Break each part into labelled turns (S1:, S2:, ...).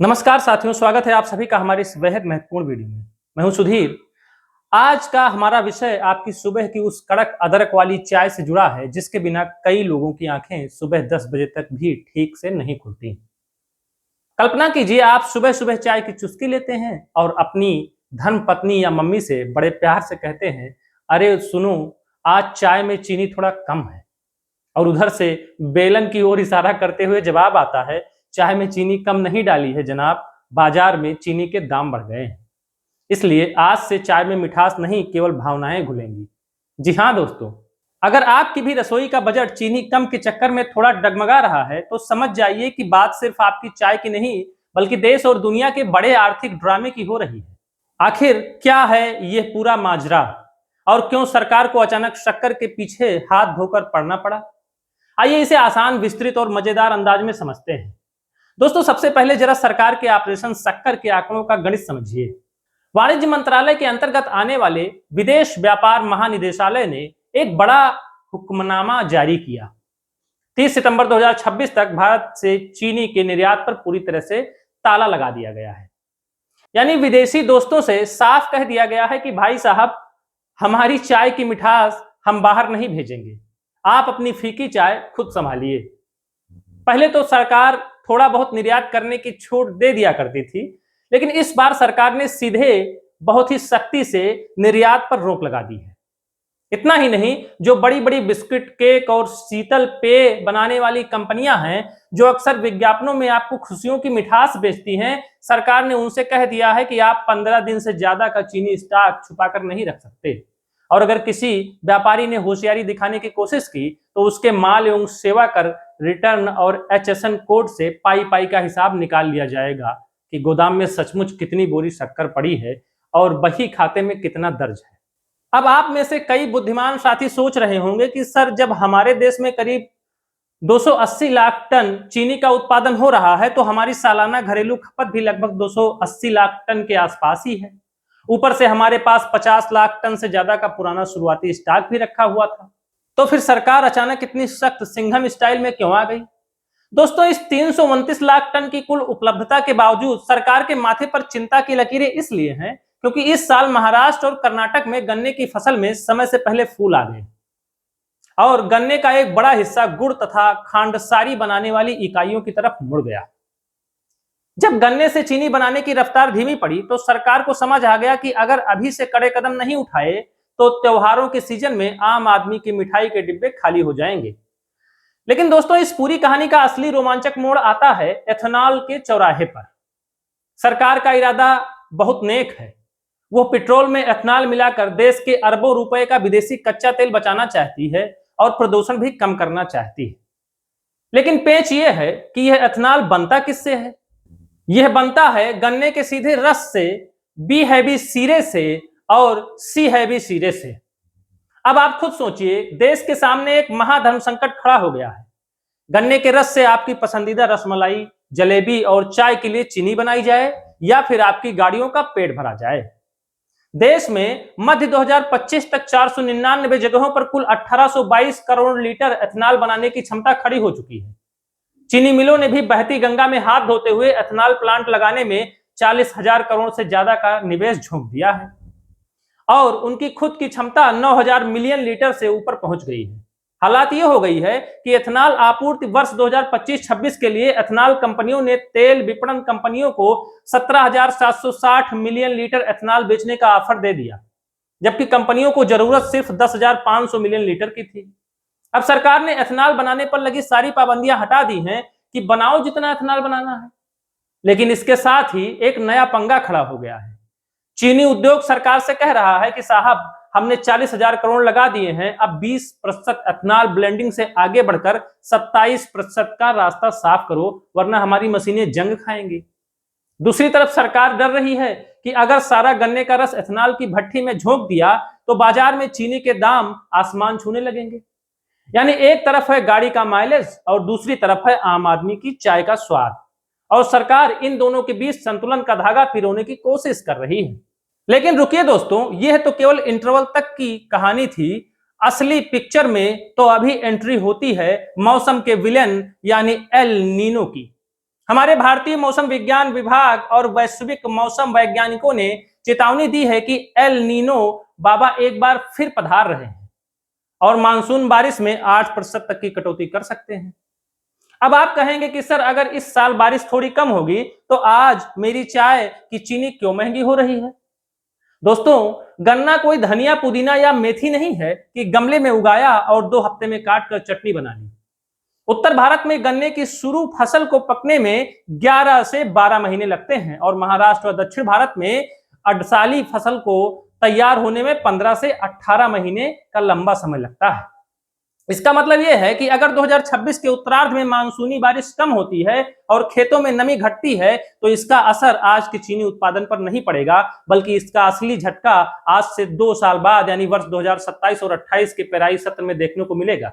S1: नमस्कार साथियों, स्वागत है आप सभी का हमारे इस बेहद महत्वपूर्ण वीडियो में। मैं हूं सुधीर। आज का हमारा विषय आपकी सुबह की उस कड़क अदरक वाली चाय से जुड़ा है जिसके बिना कई लोगों की आंखें सुबह 10 बजे तक भी ठीक से नहीं खुलती। कल्पना कीजिए, आप सुबह सुबह चाय की चुस्की लेते हैं और अपनी धर्म पत्नी या मम्मी से बड़े प्यार से कहते हैं, अरे सुनो, आज चाय में चीनी थोड़ा कम है। और उधर से बेलन की ओर इशारा करते हुए जवाब आता है, चाय में चीनी कम नहीं डाली है जनाब, बाजार में चीनी के दाम बढ़ गए हैं, इसलिए आज से चाय में मिठास नहीं केवल भावनाएं घुलेंगी। जी हाँ दोस्तों, अगर आपकी भी रसोई का बजट चीनी कम के चक्कर में थोड़ा डगमगा रहा है तो समझ जाइए कि बात सिर्फ आपकी चाय की नहीं बल्कि देश और दुनिया के बड़े आर्थिक ड्रामे की हो रही है। आखिर क्या है ये पूरा माजरा और क्यों सरकार को अचानक शक्कर के पीछे हाथ धोकर पड़ना पड़ा? आइए इसे आसान, विस्तृत और मजेदार अंदाज में समझते हैं। दोस्तों, सबसे पहले जरा सरकार के ऑपरेशन शक्कर के आंकड़ों का गणित समझिए। वाणिज्य मंत्रालय के अंतर्गत आने वाले विदेश व्यापार महानिदेशालय ने एक बड़ा हुक्मनामा जारी किया। 30 सितंबर 2026 तक भारत से चीनी के निर्यात पर पूरी तरह से ताला लगा दिया गया है। यानी विदेशी दोस्तों से साफ कह दिया गया है कि भाई साहब, हमारी चाय की मिठास हम बाहर नहीं भेजेंगे, आप अपनी फीकी चाय खुद संभालिए। पहले तो सरकार थोड़ा बहुत निर्यात करने की छूट दे दिया करती थी, लेकिन इस बार सरकार ने सीधे बहुत ही सख्ती से निर्यात पर रोक लगा दी है। इतना ही नहीं, जो बड़ी बड़ी बिस्किट, केक और शीतल पेय बनाने वाली कंपनियां हैं जो अक्सर विज्ञापनों में आपको खुशियों की मिठास बेचती हैं, सरकार ने उनसे कह दिया है कि आप 15 दिन से ज्यादा का चीनी स्टॉक छुपाकर नहीं रख सकते। और अगर किसी व्यापारी ने होशियारी दिखाने की कोशिश की तो उसके माल एवं सेवा कर रिटर्न और HSN कोड से पाई पाई का हिसाब निकाल लिया जाएगा कि गोदाम में सचमुच कितनी बोरी शक्कर पड़ी है और बही खाते में कितना दर्ज है। अब आप में से कई बुद्धिमान साथी सोच रहे होंगे कि सर, जब हमारे देश में करीब 280 लाख टन चीनी का उत्पादन हो रहा है तो हमारी सालाना घरेलू खपत भी लगभग 280 लाख टन के आसपास ही है। ऊपर से हमारे पास 50 लाख टन से ज्यादा का पुराना शुरुआती स्टॉक भी रखा हुआ था। तो फिर सरकार अचानक इतनी सख्त सिंघम स्टाइल में क्यों आ गई? दोस्तों, इस 329 लाख टन की कुल उपलब्धता के बावजूद सरकार के माथे पर चिंता की लकीरें इसलिए हैं क्योंकि इस साल महाराष्ट्र और कर्नाटक में गन्ने की फसल में समय से पहले फूल आ गए और गन्ने का एक बड़ा हिस्सा गुड़ तथा खांडसारी बनाने वाली इकाइयों की तरफ मुड़ गया। जब गन्ने से चीनी बनाने की रफ्तार धीमी पड़ी तो सरकार को समझ आ गया कि अगर अभी से कड़े कदम नहीं उठाए तो त्योहारों के सीजन में आम आदमी की मिठाई के डिब्बे खाली हो जाएंगे। लेकिन दोस्तों, इस पूरी कहानी का असली रोमांचक मोड़ आता है एथेनॉल के चौराहे पर। सरकार का इरादा बहुत नेक है। वो पेट्रोल में एथेनॉल मिलाकर देश के अरबों रुपए का विदेशी कच्चा तेल बचाना चाहती है और प्रदूषण भी कम करना चाहती है। लेकिन पेच ये है कि यह एथेनॉल बनता किससे है? यह बनता है गन्ने के सीधे रस से, बी हैवी सीरे से और सी हैवी सीरे से। अब आप खुद सोचिए, देश के सामने एक महाधर्म संकट खड़ा हो गया है। गन्ने के रस से आपकी पसंदीदा रसमलाई, जलेबी और चाय के लिए चीनी बनाई जाए या फिर आपकी गाड़ियों का पेट भरा जाए। देश में मध्य 2025 तक 499 जगहों पर कुल 1822 करोड़ लीटर एथेनॉल बनाने की क्षमता खड़ी हो चुकी है। चीनी मिलों ने भी बहती गंगा में हाथ धोते हुए एथेनॉल प्लांट लगाने में 40,000 करोड़ से ज्यादा का निवेश झोंक दिया है और उनकी खुद की क्षमता 9,000 मिलियन लीटर से ऊपर पहुंच गई है। हालात ये हो गई है कि एथेनॉल आपूर्ति वर्ष 2025-26 के लिए एथेनॉल कंपनियों ने तेल विपणन कंपनियों को 17,760 मिलियन लीटर एथेनॉल बेचने का ऑफर दे दिया, जबकि कंपनियों को जरूरत सिर्फ 10,500 मिलियन लीटर की थी। अब सरकार ने एथेनॉल बनाने पर लगी सारी पाबंदियां हटा दी हैं कि बनाओ जितना एथेनॉल बनाना है। लेकिन इसके साथ ही एक नया पंगा खड़ा हो गया है। चीनी उद्योग सरकार से कह रहा है कि साहब, हमने 40,000 करोड़ लगा दिए हैं, अब 20% एथेनॉल ब्लेंडिंग से आगे बढ़कर 27% का रास्ता साफ करो, वरना हमारी मशीनें जंग खाएंगी। दूसरी तरफ सरकार डर रही है कि अगर सारा गन्ने का रस एथेनॉल की भट्टी में झोंक दिया तो बाजार में चीनी के दाम आसमान छूने लगेंगे। यानी एक तरफ है गाड़ी का माइलेज और दूसरी तरफ है आम आदमी की चाय का स्वाद, और सरकार इन दोनों के बीच संतुलन का धागा पिरोने की कोशिश कर रही है। लेकिन रुकिए दोस्तों, यह तो केवल इंटरवल तक की कहानी थी। असली पिक्चर में तो अभी एंट्री होती है मौसम के विलेन यानी एल नीनो की। हमारे भारतीय मौसम विज्ञान विभाग और वैश्विक मौसम वैज्ञानिकों ने चेतावनी दी है कि एल नीनो बाबा एक बार फिर पधार रहे हैं और मानसून बारिश में 8% तक की कटौती कर सकते हैं। अब आप कहेंगे कि सर अगर इस साल बारिश थोड़ी कम होगी तो आज मेरी चाय की चीनी क्यों महंगी हो रही है? दोस्तों, गन्ना कोई धनिया पुदीना या मेथी नहीं है कि गमले में उगाया और 2 हफ्ते में काट कर चटनी बना ली। उत्तर भारत में गन्ने की शुरू फसल को पकने में 11 से 12 महीने लगते हैं और महाराष्ट्र और दक्षिण भारत में अड़साली फसल को तैयार होने में 15 से 18 महीने का लंबा समय लगता है। इसका मतलब यह है कि अगर 2026 के उत्तरार्ध में मानसूनी बारिश कम होती है और खेतों में नमी घटती है तो इसका असर आज के चीनी उत्पादन पर नहीं पड़ेगा, बल्कि इसका असली झटका आज से 2 साल बाद यानी वर्ष 2027 और 28 के पेराई सत्र में देखने को मिलेगा।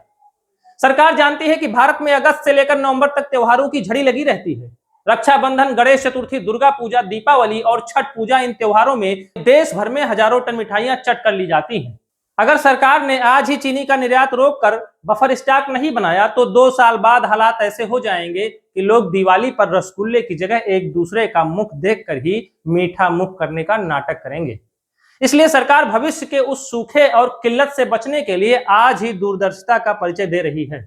S1: सरकार जानती है कि भारत में अगस्त से लेकर नवंबर तक त्योहारों की झड़ी लगी रहती है। रक्षाबंधन, गणेश चतुर्थी, दुर्गा पूजा, दीपावली और छठ पूजा, इन त्योहारों में देश भर में हजारों टन मिठाइयां चट कर ली जाती हैं। अगर सरकार ने आज ही चीनी का निर्यात रोककर बफर स्टॉक नहीं बनाया तो 2 साल बाद हालात ऐसे हो जाएंगे कि लोग दिवाली पर रसगुल्ले की जगह एक दूसरे का मुख देखकर ही मीठा मुख करने का नाटक करेंगे। इसलिए सरकार भविष्य के उस सूखे और किल्लत से बचने के लिए आज ही दूरदर्शिता का परिचय दे रही है।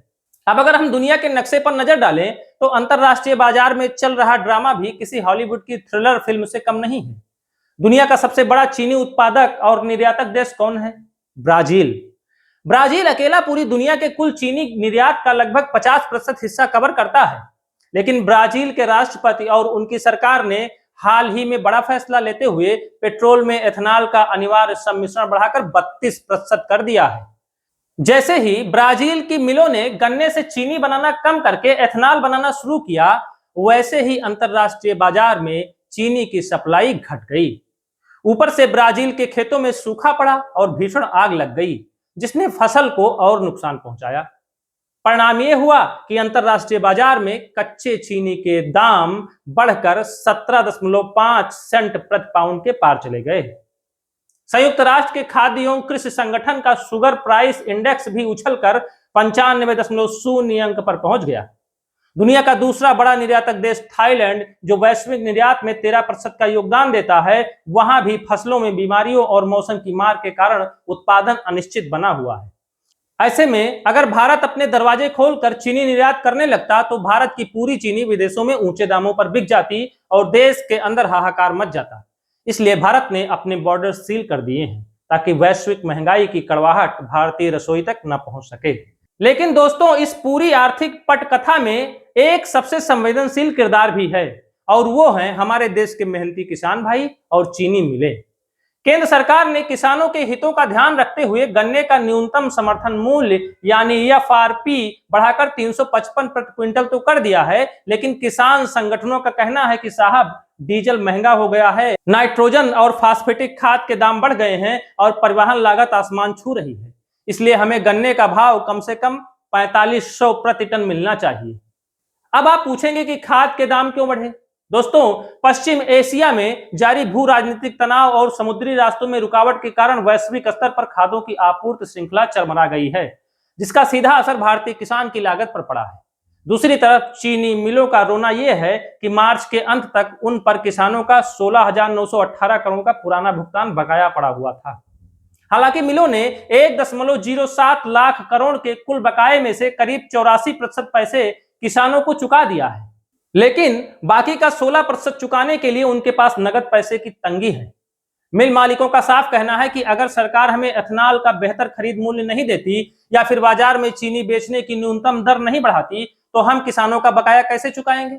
S1: अब अगर हम दुनिया के नक्शे पर नजर डालें तो अंतरराष्ट्रीय बाजार में चल रहा ड्रामा भी किसी हॉलीवुड की थ्रिलर फिल्म से कम नहीं है। दुनिया का सबसे बड़ा चीनी उत्पादक और निर्यातक देश कौन है? ब्राजील। ब्राजील अकेला पूरी दुनिया के कुल चीनी निर्यात का लगभग 50% हिस्सा कवर करता है। लेकिन ब्राजील के राष्ट्रपति और उनकी सरकार ने हाल ही में बड़ा फैसला लेते हुए पेट्रोल में एथेनॉल का अनिवार्य सम्मिश्रण बढ़ाकर 32% कर दिया है। जैसे ही ब्राजील की मिलों ने गन्ने से चीनी बनाना कम करके एथेनॉल बनाना शुरू किया, वैसे ही अंतरराष्ट्रीय बाजार में चीनी की सप्लाई घट गई। ऊपर से ब्राजील के खेतों में सूखा पड़ा और भीषण आग लग गई, जिसने फसल को और नुकसान पहुंचाया। परिणाम यह हुआ कि अंतरराष्ट्रीय बाजार में कच्चे चीनी के दाम बढ़कर 17.5 सेंट प्रति पाउंड के पार चले गए। संयुक्त राष्ट्र के खाद्य एवं कृषि संगठन का शुगर प्राइस इंडेक्स भी उछलकर 95.0 अंक पर पहुंच गया। दुनिया का दूसरा बड़ा निर्यातक देश थाईलैंड, जो वैश्विक निर्यात में 13% का योगदान देता है, वहां भी फसलों में बीमारियों और मौसम की मार के कारण उत्पादन अनिश्चित बना हुआ है। ऐसे में अगर भारत अपने दरवाजे खोलकर चीनी निर्यात करने लगता तो भारत की पूरी चीनी विदेशों में ऊंचे दामों पर बिक जाती और देश के अंदर हाहाकार मच जाता। इसलिए भारत ने अपने बॉर्डर सील कर दिए हैं ताकि वैश्विक महंगाई की कड़वाहट भारतीय रसोई तक न पहुंच सके। लेकिन दोस्तों, इस पूरी आर्थिक पटकथा में एक सबसे संवेदनशील किरदार भी है और वो है हमारे देश के मेहनती किसान भाई और चीनी मिलें। केंद्र सरकार ने किसानों के हितों का ध्यान रखते हुए गन्ने का न्यूनतम समर्थन मूल्य यानी एफआरपी बढ़ाकर 355 प्रति क्विंटल तो कर दिया है, लेकिन किसान संगठनों का कहना है कि साहब, डीजल महंगा हो गया है, नाइट्रोजन और फास्फेटिक खाद के दाम बढ़ गए हैं और परिवहन लागत आसमान छू रही है। इसलिए हमें गन्ने का भाव कम से कम 4500 प्रति टन मिलना चाहिए। अब आप पूछेंगे कि खाद के दाम क्यों बढ़े? दोस्तों, पश्चिम एशिया में जारी भू राजनीतिक तनाव और समुद्री रास्तों में रुकावट के कारण वैश्विक स्तर पर खादों की आपूर्ति श्रृंखला चरमरा गई है, जिसका सीधा असर भारतीय किसान की लागत पर पड़ा है। दूसरी तरफ चीनी मिलों का रोना यह है कि मार्च के अंत तक उन पर किसानों का 16,918 करोड़ का पुराना भुगतान बकाया पड़ा हुआ था। हालांकि मिलों ने 1.07 लाख करोड़ के कुल बकाये में से करीब 84% पैसे किसानों को चुका दिया है, लेकिन बाकी का 16% चुकाने के लिए उनके पास नगद पैसे की तंगी है। मिल मालिकों का साफ कहना है कि अगर सरकार हमें एथेनॉल का बेहतर खरीद मूल्य नहीं देती या फिर बाजार में चीनी बेचने की न्यूनतम दर नहीं बढ़ाती तो हम किसानों का बकाया कैसे चुकाएंगे?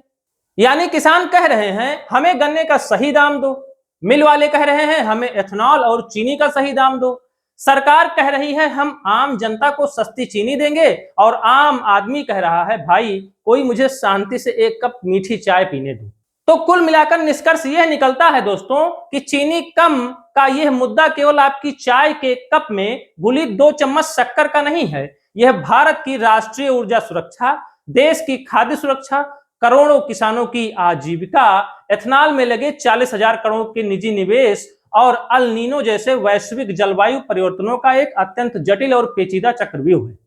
S1: यानी किसान कह रहे हैं हमें गन्ने का सही दाम दो, मिल वाले कह रहे हैं हमें एथेनॉल और चीनी का सही दाम दो, सरकार कह रही है हम आम जनता को सस्ती चीनी देंगे और आम आदमी कह रहा है भाई कोई मुझे शांति से एक कप मीठी चाय पीने दो। तो कुल मिलाकर निष्कर्ष यह निकलता है दोस्तों कि चीनी कम का यह मुद्दा केवल आपकी चाय के कप में घुली 2 चम्मच शक्कर का नहीं है, यह भारत की राष्ट्रीय ऊर्जा सुरक्षा, देश की खाद्य सुरक्षा, करोड़ों किसानों की आजीविका, एथेनॉल में लगे 40,000 करोड़ के निजी निवेश और अल नीनो जैसे वैश्विक जलवायु परिवर्तनों का एक अत्यंत जटिल और पेचीदा चक्रव्यूह है।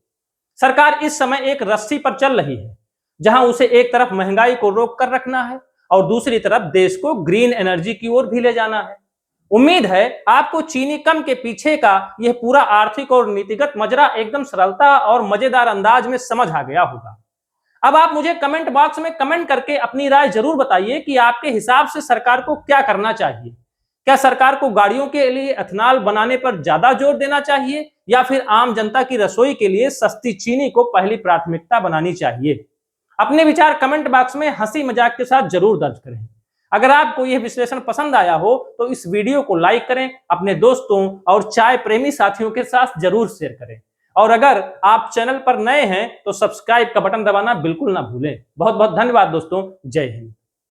S1: सरकार इस समय एक रस्सी पर चल रही है। जहां उसे एक तरफ महंगाई को रोक कर रखना है और दूसरी तरफ देश को ग्रीन एनर्जी की ओर भी ले जाना है। उम्मीद है आपको चीनी कम के पीछे का यह पूरा आर्थिक और नीतिगत मजरा एकदम सरलता और मजेदार अंदाज में समझ आ गया होगा। अब आप मुझे कमेंट बॉक्स में कमेंट करके अपनी राय जरूर बताइए कि आपके हिसाब से सरकार को क्या करना चाहिए। क्या सरकार को गाड़ियों के लिए एथेनॉल बनाने पर ज्यादा जोर देना चाहिए या फिर आम जनता की रसोई के लिए सस्ती चीनी को पहली प्राथमिकता बनानी चाहिए? अपने विचार कमेंट बॉक्स में हंसी मजाक के साथ जरूर दर्ज करें। अगर आपको यह विश्लेषण पसंद आया हो तो इस वीडियो को लाइक करें, अपने दोस्तों और चाय प्रेमी साथियों के साथ जरूर शेयर करें और अगर आप चैनल पर नए हैं तो सब्सक्राइब का बटन दबाना बिल्कुल ना भूलें। बहुत बहुत धन्यवाद दोस्तों। जय हिंद।